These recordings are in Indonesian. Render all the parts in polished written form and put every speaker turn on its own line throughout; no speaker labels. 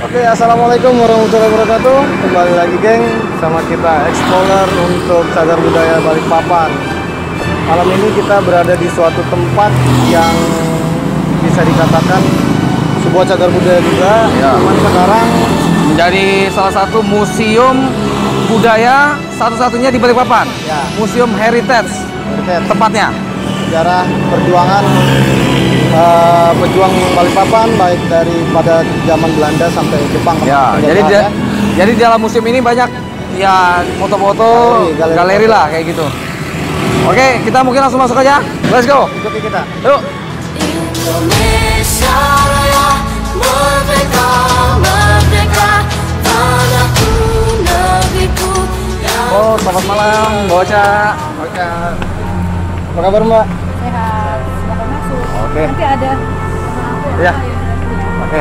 Oke, assalamualaikum warahmatullahi wabarakatuh. Kembali lagi, geng, sama kita Explorer untuk Cagar Budaya Balikpapan. Malam ini kita berada di suatu tempat yang bisa dikatakan sebuah cagar budaya juga.
Ya.
Cuman sekarang
Menjadi salah satu museum budaya satu-satunya di Balikpapan.
Ya.
Museum Heritage tepatnya.
sejarah perjuangan pejuang Balikpapan, baik dari pada zaman Belanda sampai Jepang.
Ya,
penjajahan,
jadi di dalam museum ini banyak ya foto-foto, galeri lah kayak gitu. Oke, kita mungkin langsung masuk aja. Let's go.
Ikuti kita.
Yuk.
Indonesia Raya, merdeka, merdeka, tanahku, negeriku.
Oh, selamat malam, Boca.
Oke. Apa kabar, Mbak?
Sehat, silakan masuk.
Oke.
Nanti ada
Iya.
Oke.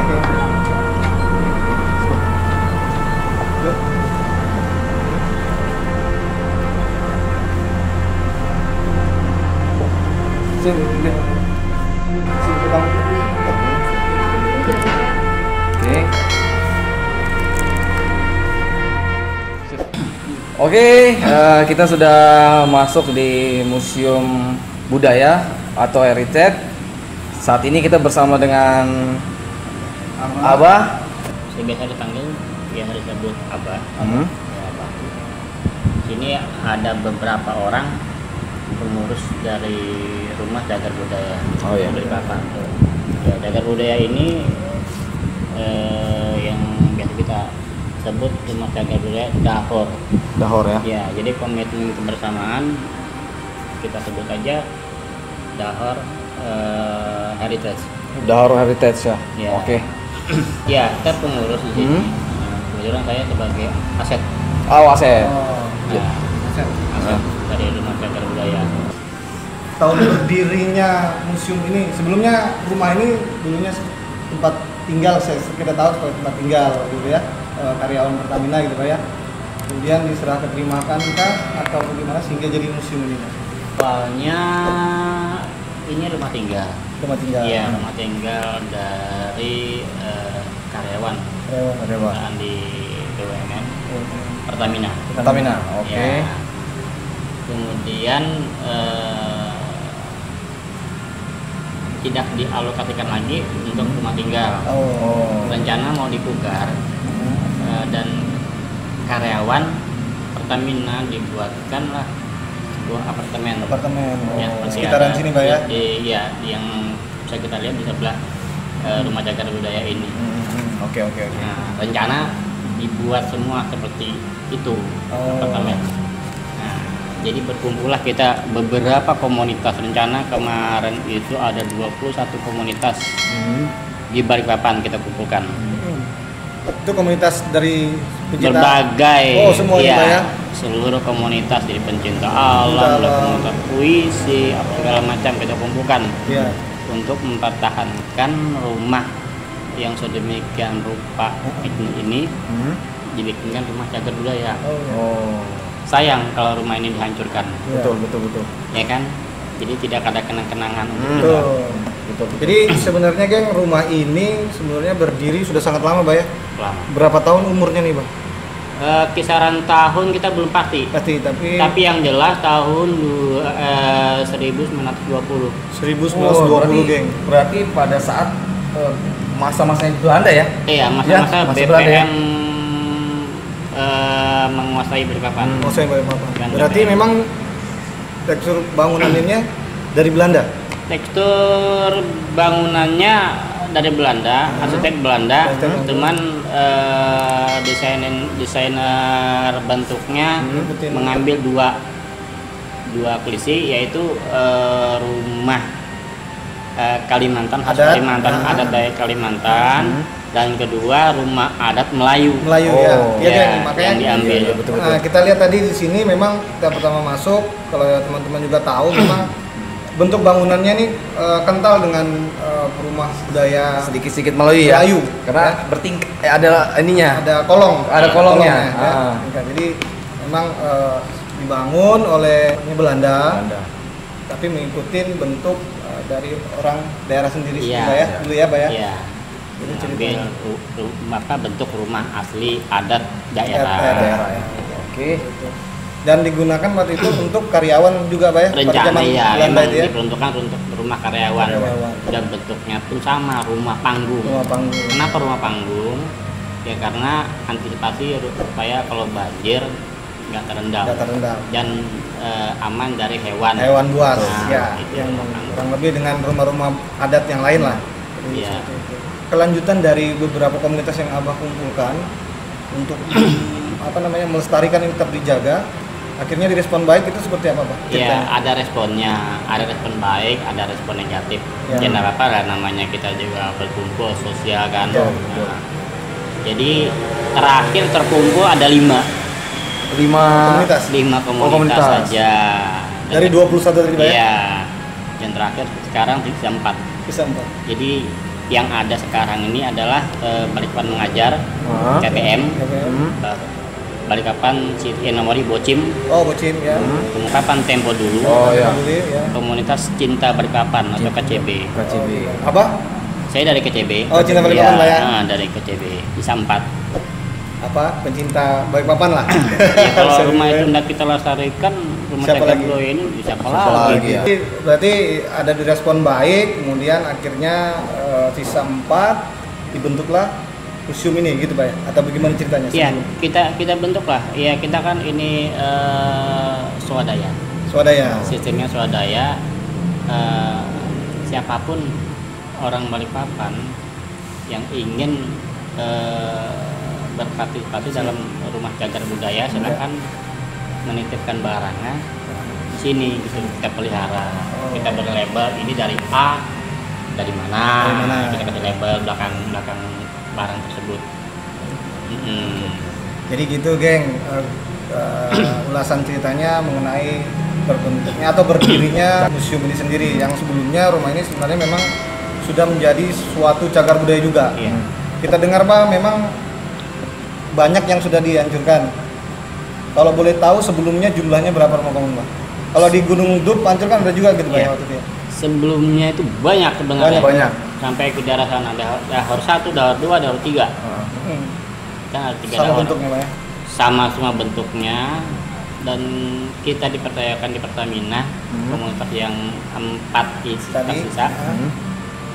Sini, sini. Sini kita.
Oke, kita sudah masuk di Museum Budaya atau Heritage. Saat ini kita bersama dengan Abah.
Saya biasa dipanggil yang disebut Abah.
Hmm.
Ya, Abah. Sini ada beberapa orang pengurus dari rumah cagar budaya.
Oh, iya.
Balikpapan. Ya, cagar budaya ini yang biasa kita sebut rumah cagar budaya Dahor.
Dahor ya.
Ya, jadi komitmen kebersamaan kita sebut aja Dahor Heritage.
Dahor Heritage ya.
Ya.
Oke.
Ya, kita pengurus di sini.
Hmm.
Nah, kebetulan saya sebagai aset.
Awas ya.
Ya, aset dari rumah cagar budaya.
Tahun berdirinya museum ini, sebelumnya rumah ini dulunya tempat tinggal, kita tahu sebagai tempat tinggal gitu ya, karyawan Pertamina gitu Pak ya. Kemudian diserah keterimakan kah atau bagaimana sehingga jadi museum ini Pak?
Awalnya ini rumah tinggal.
Tempat tinggal.
Iya, rumah tinggal dari karyawan perusahaan di BUMN Pertamina.
Pertamina. Oke.
Ya. Kemudian tidak dialokasikan lagi untuk rumah tinggal.
Oh.
Rencana mau dipugar dan karyawan Pertamina dibuatkanlah sebuah apartemen. Ya, seperti
Sekitaran
ada
sini Pak ya.
Iya, yang bisa kita lihat di sebelah rumah cagar budaya ini.
Oke.
Nah, rencana dibuat semua seperti itu apartemen. Nah, jadi berkumpullah kita beberapa komunitas. Rencana kemarin itu ada 21 komunitas di Balikpapan kita kumpulkan.
Itu komunitas dari pencinta
Berbagai,
Oh, semua
iya,
Pak ya.
seluruh komunitas dari pencinta alam, komunitas puisi, apa segala macam kita kumpulkan
Iya.
untuk mempertahankan rumah yang sedemikian rupa ini dibikinkan rumah cagar budaya.
Oh.
Sayang kalau rumah ini dihancurkan,
Betul.
ya kan? Jadi tidak ada kenang-kenangan untuk kita.
Betul. Jadi sebenarnya geng, rumah ini sebenarnya berdiri sudah sangat lama Pak ya.
Lama.
Berapa tahun umurnya nih Bang?
Kisaran tahun kita belum pasti. Tapi yang jelas tahun 1920.
1920 geng.
Berarti pada saat masa-masa Belanda ya?
Iya, masa-masa
Ya, masa
BPN
Belanda ya?
menguasai Balikpapan.
Oh, saya Balikpapan.
Yang
Berarti
BPN.
memang tekstur bangunannya dari Belanda.
Tekstur bangunannya dari Belanda, arsitek Belanda, cuman desainer bentuknya mengambil dua klise, yaitu rumah Kalimantan, khas
Adat.
Kalimantan, adat Dayak Kalimantan, dan kedua rumah adat Melayu.
Melayu
Oh.
ya. Iya
Ya,
geng, makanya
yang diambil.
Iya, betul.
Nah, kita lihat tadi di sini memang kita pertama masuk, kalau teman-teman juga tahu memang bentuk bangunannya nih kental dengan rumah budaya
Sedikit-sedikit Melayu ya.
Melayu.
Karena ada ininya.
ada kolong,
Ada kolongnya.
ya.
Ah.
Jadi memang dibangun oleh Belanda, tapi mengikuti bentuk dari orang daerah sendiri
Iya.
Pak ya, dulu ya Pak ya.
Iya. mengambil bentuk rumah asli adat daerah.
Daerah ya.
Oke.
Dan digunakan waktu itu untuk karyawan juga Pak ya? Pada
Rencana
zaman
ya,
Belanda
memang
itu ya?
diperuntukkan untuk rumah karyawan.
Karyawan.
Dan bentuknya pun sama, rumah panggung.
Rumah panggung.
Kenapa rumah panggung? Ya karena antisipasi supaya kalau banjir nggak terendam
Nggak terendam.
dan aman dari hewan.
Hewan buas
Nah,
ya,
itu
yang
rumah panggung.
kurang lebih dengan rumah-rumah adat yang lain lah.
Iya.
Kelanjutan dari beberapa komunitas yang Abah kumpulkan untuk melestarikan ini tetap dijaga, akhirnya direspon baik itu seperti apa Pak?
Iya, ada responnya, ada respon baik, ada respon negatif.
Ya.
Ya nggak apa-apa lah, namanya kita juga berkumpul sosial kan.
Betul,
Nah, jadi terakhir terkumpul ada 5
Komunitas.
komunitas
komunitas.
saja.
Dari 21 tadi Pak ya?
Iya. Dan terakhir sekarang bisa 4.
Bisa Pak.
Jadi yang ada sekarang ini adalah Balikpapan Mengajar, CTM, Balikpapan Nomori Bocim,
Oh, Bocin ya.
Balikpapan Tempo Dulu,
Oh ya.
Dulu ya.
Komunitas Cinta Balikpapan atau KCB.
KCB.
Apa?
Saya dari KCB.
Oh, Cinta Balikpapan, Pak ya?
Dari KCB. Bisa 4.
Apa? Pencinta Balikpapan lah.
Ya, kalau rumah itu tidak kita lestarikan, rumah
Siapa
Cagar
lagi?
Budaya ini bisa
Siapa
lagi.
lagi ya?
Berarti ada direspon baik, kemudian akhirnya sisa 4 dibentuklah museum ini gitu Pak ya? Atau bagaimana ceritanya?
Iya,
sebelum?
kita bentuk lah. Ya kita kan ini swadaya.
Swadaya.
Sistemnya swadaya. Siapapun orang Balikpapan yang ingin berpartisipasi dalam rumah cagar budaya, silakan menitipkan barangnya di sini gitu, kita pelihara. Kita berlabel ini dari A, dari mana,
Dari mana?
kita kasih label belakang barang tersebut.
Jadi gitu geng, ulasan ceritanya mengenai berbentuknya atau berdirinya museum ini sendiri, yang sebelumnya rumah ini sebenarnya memang sudah menjadi suatu cagar budaya juga.
Iya.
Kita dengar Pak, memang banyak yang sudah dihancurkan. Kalau boleh tahu sebelumnya jumlahnya berapa rumah panggung Pak? Kalau di Gunung Dup Ancol kan ada juga gitu Pak
Iya.
ya waktu itu ya?
Sebelumnya itu banyak sebenarnya.
Banyak.
Sampai ke daerah sana, Dahor 1, Dahor 2, Dahor 3.
Hmm.
Kan ada 3
Sama
dahor.
bentuknya Pak ya?
Sama semua bentuknya, dan kita dipercayakan di Pertamina, komunitas yang 4
Tadi
tersisa,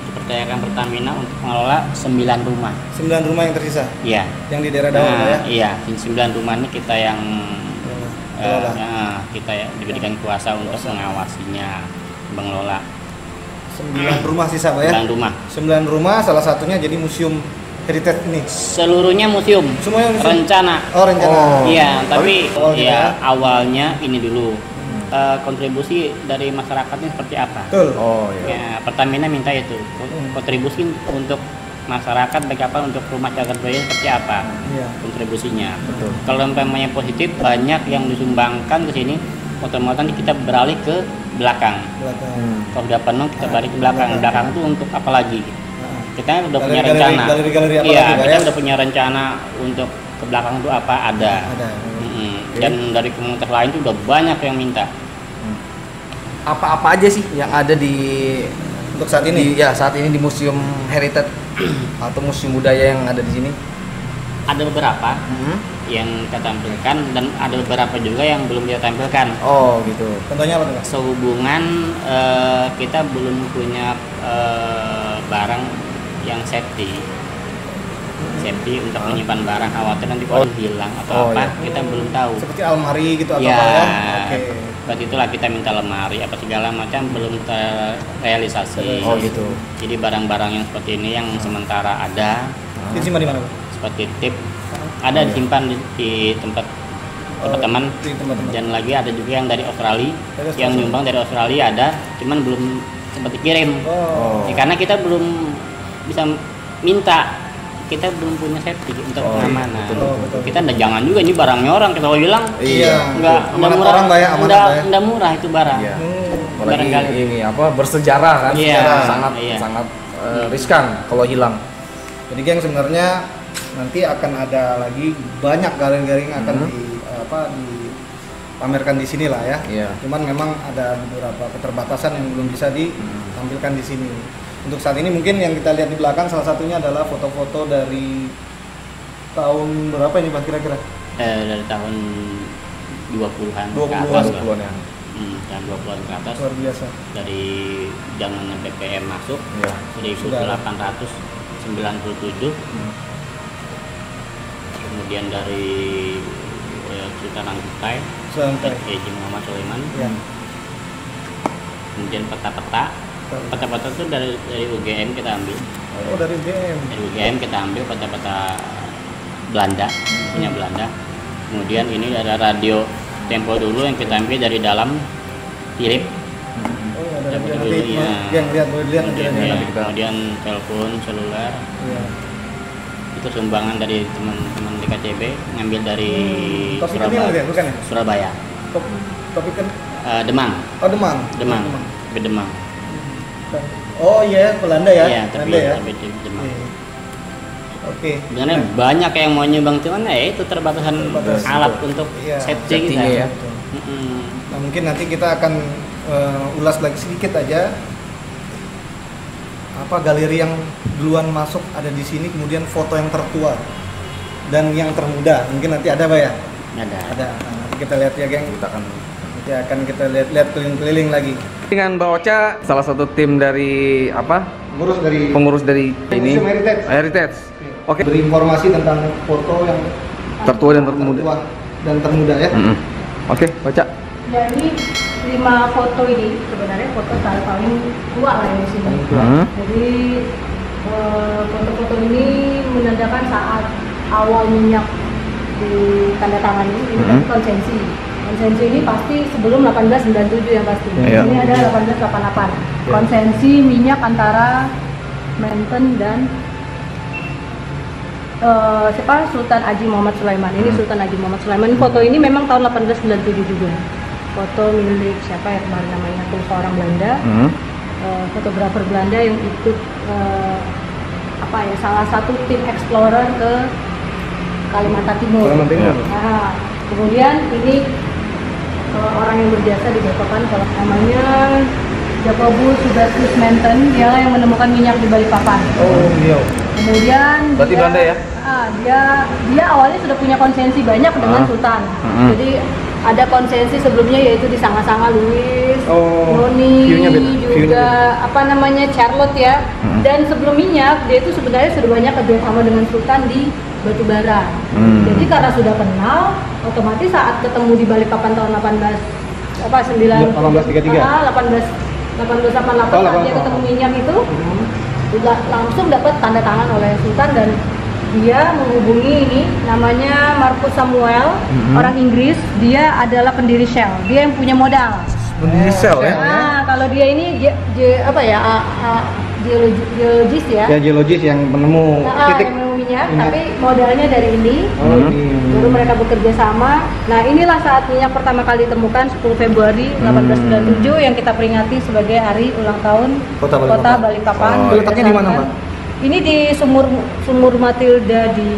dipercayakan Pertamina untuk mengelola 9 rumah.
9 rumah yang tersisa,
Iya.
yang di daerah Dahor Pak ya?
Iya, 9 rumah ini kita yang
Kelola.
kita ya, diberikan kuasa untuk mengawasinya, mengelola
9 rumah sisa Pak ya?
9 rumah.
9 rumah, salah satunya jadi museum heritage ini.
Seluruhnya museum.
Semuanya museum?
Rencana.
Oh, rencana.
Iya, tapi
Awalnya
ya
ya?
awalnya ini dulu. Kontribusi dari masyarakatnya seperti apa?
Betul.
Oh iya.
Ya, Pertamina minta itu. Kontribusi untuk masyarakat bagaimana, untuk rumah cagar budaya seperti apa
Iya.
kontribusinya.
Betul.
Kalau umpamanya positif, banyak yang disumbangkan ke sini, otomatis kita beralih ke belakang.
Belakang.
Kalau udah penuh kita balik ke belakang. Belakang itu untuk apa lagi?
Nah,
Kita udah punya
Galeri-
rencana.
galeri apa
Iya,
lagi, Pak,
kita
ya?
udah punya rencana untuk ke belakang itu apa ada.
Ada.
Dan dari komunitas lain itu udah banyak yang minta.
Apa-apa aja sih yang ada di
Untuk saat ini.
saat ini di Museum Heritage atau Museum Budaya yang ada di sini?
Ada beberapa yang kita tampilkan dan ada beberapa juga yang belum kita tampilkan.
Oh gitu.
Contohnya apa tuh Pak?
Sehubungan kita belum punya barang yang safety untuk menyimpan barang, khawatir nanti kalau hilang atau
Oh,
apa,
iya.
kita belum tahu.
Seperti almari gitu atau
Ya,
apa ya? Oke.
buat itulah kita minta lemari apa segala macam belum terrealisasi.
Oh gitu.
Jadi barang-barang yang seperti ini yang sementara ada,
Disimpan di mana Pak?
seperti tip, ada disimpan di tempat teman.
Di tempat-tempat.
Dan lagi ada juga yang dari Australia,
Dari Australia.
yang nyumbang dari Australia ada, cuman belum sempat dikirim.
Oh.
Ya, karena kita belum bisa minta, kita belum punya safety untuk pengamanan.
betul.
Kita jangan juga ini barangnya orang, kita kalau hilang
Iya.
enggak
Amanat
murah,
orang, Pak ya, amanat, Pak ya.
enggak murah itu barang.
Iya.
Hmm.
Apalagi
Barangkali.
ini apa bersejarah kan?
Iya.
Sangat
Iya.
sangat riskan kalau hilang.
Jadi geng sebenarnya nanti akan ada lagi banyak galeri-galeri yang akan dipamerkan di sini lah ya.
Iya.
Cuman memang ada beberapa keterbatasan yang belum bisa ditampilkan di sini. Untuk saat ini mungkin yang kita lihat di belakang salah satunya adalah foto-foto dari tahun berapa ini Pak kira-kira?
Dari tahun 20-an ke
20-an.
atas lah.
20-an ya.
Tahun 20-an ke atas.
Luar biasa.
Dari zaman BPM masuk
Ya.
1897. Kemudian dari Sultan Angkutai,
Sampai.
Haji Muhammad Sulaiman.
Ya.
Kemudian peta-peta itu dari UGM kita ambil.
Oh dari UGM.
Dari UGM kita ambil peta-peta Belanda, punya Belanda. Kemudian ini ada radio Tempo dulu yang kita ambil dari dalam Philip.
Oh ada
Tempo
nanti
dulu, ya.
yang lihat boleh dilihat nanti.
Kemudian,
nanti.
kemudian telepon seluler
Iya.
itu sumbangan dari teman-teman DKCB, ngambil dari
Topik ini ya, bukan ya?
Surabaya,
Topik kan?
Demang,
Oh Demang.
Sampai Demang.
Oh iya Belanda ya.
Iya, tapi
Belanda ya.
sampai di Demang.
Iya. Oke.
Sebenarnya banyak yang mau nyumbang, cuman ya itu terbatasan
Terbatas.
alat untuk
Iya.
setting kita.
Settingnya ya.
Nah mungkin nanti kita akan ulas lagi sedikit aja apa galeri yang duluan masuk ada di sini, kemudian foto yang tertua dan yang termuda mungkin nanti ada Pak ya?
Ada.
Nah, nanti kita lihat ya geng,
Kita akan
nanti akan kita lihat keliling-keliling lagi.
dengan Mbak Ocha, salah satu tim dari apa?
Pengurus dari
ini
Museum Heritage.
Heritage. Oke.
Berinformasi tentang foto yang
Tertua dan termuda.
tertua dan termuda ya.
Oke, baca.
Jadi 5 foto ini sebenarnya foto paling tua lah yang di sini. Jadi foto-foto ini menandakan saat awal minyak ditandatangani ini berarti konsensi. Konsensi ini pasti sebelum 1897 yang pasti.
Iya.
Ini ada 1888. Konsensi minyak antara Menten dan Sultan Haji Muhammad Sulaiman. Ini Sultan Haji Muhammad Sulaiman. Foto ini memang tahun 1897 juga. Foto milik siapa ya kemarin namanya, tuh seorang Belanda. Fotografer Belanda yang ikut salah satu tim explorer ke Kalimantan Timur. Nah, kemudian ini orang yang berjasa di Balikpapan, kalau namanya Jacobus Hubertus Menten, dialah yang menemukan minyak di Balikpapan.
Oh iya.
Kemudian
Berarti Belanda ya?
Dia awalnya sudah punya konsensi banyak dengan Sultan. Jadi ada konsensi sebelumnya yaitu di Sanga-Sanga Louis, Noni, juga Charlotte ya. Dan sebelum minyak dia itu sebenarnya sudah banyak kerjasama dengan Sultan di batubara. Jadi karena sudah kenal, otomatis saat ketemu di Balikpapan tahun 1888 saat dia ketemu minyak itu udah langsung dapat tanda tangan oleh Sultan dan dia menghubungi ini namanya Marcus Samuel, orang Inggris. Dia adalah pendiri Shell, dia yang punya modal.
Pendiri Shell ya?
Nah, kalau dia ini geologis ya.
Ya geologis yang menemu titik
yang menemu minyak, tapi modalnya dari ini. Baru mereka bekerja sama. Nah, inilah saat minyak pertama kali ditemukan 10 Februari 1897 yang kita peringati sebagai hari ulang tahun Kota Balikpapan.
Letaknya di mana, Pak?
Ini di Sumur Matilda di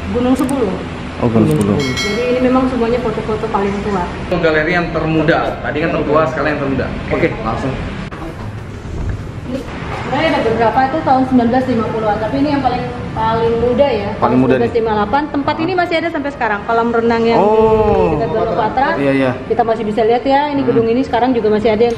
Gunung Sepuluh.
Oh, Gunung 10.
Jadi ini memang semuanya foto-foto paling tua.
Galeri yang termuda. Tadi kan tertua, sekarang yang termuda. Oke, langsung.
Sebenarnya ada beberapa itu tahun 1950-an, tapi ini yang paling muda ya.
Paling muda nih.
1958. Tempat ini masih ada sampai sekarang. Kolam renang yang di dekat Batu.
Iya.
Kita masih bisa lihat ya. Ini gedung ini sekarang juga masih ada yang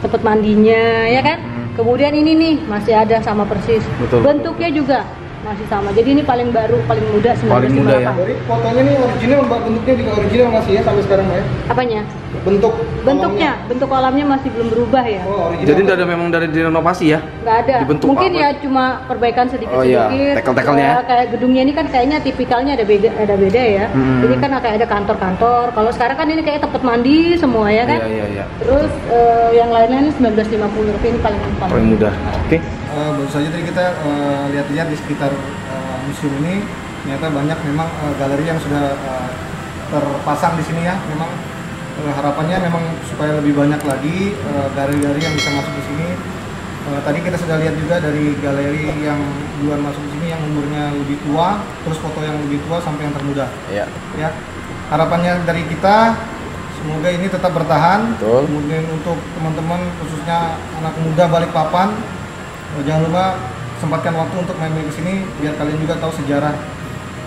tempat mandinya, ya kan? Kemudian ini nih masih ada sama persis.
Betul.
Bentuknya juga masih sama. Jadi ini paling baru, paling muda 1958.
Paling muda ya.
Jadi fotonya nih original, Mbak, bentuknya juga original masih ya sampai sekarang, Mbak ya?
Apanya?
Bentuknya.
Bentuk kolamnya masih belum berubah ya.
Oh, original.
Jadi tidak ada memang dari direnovasi ya?
Nggak ada.
Dibentuk
Mungkin
apa?
ya cuma perbaikan sedikit-sedikit.
Oh iya, tekel-tekelnya ya?
Kayak gedungnya ini kan kayaknya tipikalnya ada beda ya. Ini kan kayak ada kantor-kantor. Kalau sekarang kan ini kayak tempat mandi semua ya kan?
Iya.
Terus yang lainnya ini 1950, tapi ini paling
muda. Oke.
Baru saja tadi kita lihat-lihat di sekitar museum ini, ternyata banyak memang galeri yang sudah terpasang di sini ya. Memang harapannya memang supaya lebih banyak lagi galeri-galeri yang bisa masuk di sini. Tadi kita sudah lihat juga dari galeri yang duluan masuk di sini yang umurnya lebih tua, terus foto yang lebih tua sampai yang termuda.
Iya.
Ya, harapannya dari kita semoga ini tetap bertahan.
Betul.
Kemudian untuk teman-teman khususnya anak muda Balikpapan Jangan lupa sempatkan waktu untuk main-main ke sini biar kalian juga tahu sejarah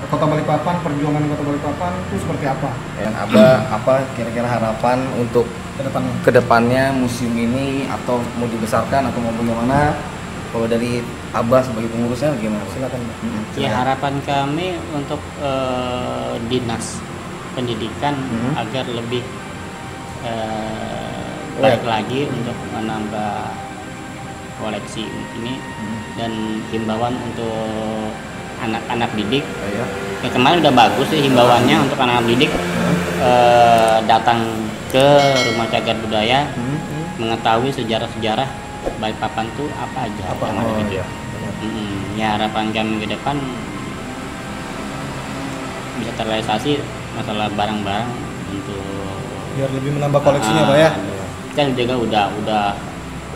Kota Balikpapan, perjuangan Kota Balikpapan itu seperti apa.
Yang apa kira-kira harapan untuk kedepannya museum ini, atau mau dibesarkan atau mau bagaimana? Kalau dari Abah sebagai pengurusnya gimana?
Silakan.
Ya, harapan kami untuk dinas pendidikan agar lebih baik lagi untuk menambah koleksi ini, dan himbauan untuk anak-anak didik. Ya, kemarin udah bagus sih himbauannya untuk anak-anak didik datang ke Rumah Cagar Budaya, mengetahui sejarah-sejarah Balikpapan tuh apa aja yang ada gitu. Ya, harapan kami ke depan bisa terrealisasi masalah barang-barang untuk
biar lebih menambah koleksinya Pak ya.
Kita juga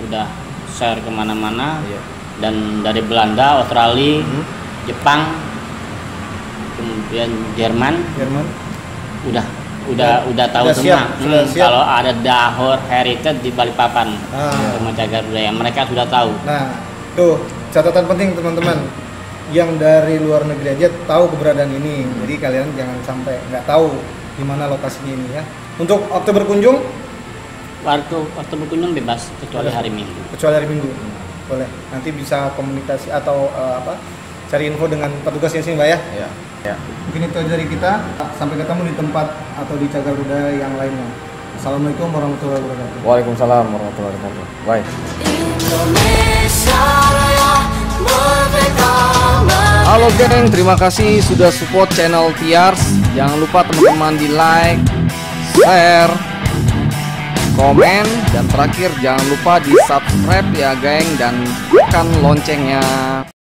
udah share kemana-mana, dan dari Belanda, Australia, Jepang, kemudian Jerman udah tahu semua kalau ada Dahor Heritage di Balikpapan, Rumah Cagar Budaya, mereka sudah tahu.
Nah, tuh catatan penting teman-teman, yang dari luar negeri aja tahu keberadaan ini. Jadi kalian jangan sampai nggak tahu di mana lokasinya ini ya. Untuk waktu berkunjung,
waktu berkunjung bebas kecuali hari Minggu.
Kecuali hari Minggu, boleh. Nanti bisa komunikasi atau cari info dengan petugas yang sini Mbak ya.
Ya.
Mungkin itu dari kita. Sampai ketemu di tempat atau di Cagar Budaya yang lainnya. Assalamualaikum warahmatullahi wabarakatuh.
Waalaikumsalam warahmatullahi wabarakatuh. Bye.
Indonesia Raya merdeka, merdeka.
Halo geng, terima kasih sudah support channel Tiars. Jangan lupa teman-teman di like, share, komen, dan terakhir jangan lupa di subscribe ya geng, dan tekan loncengnya.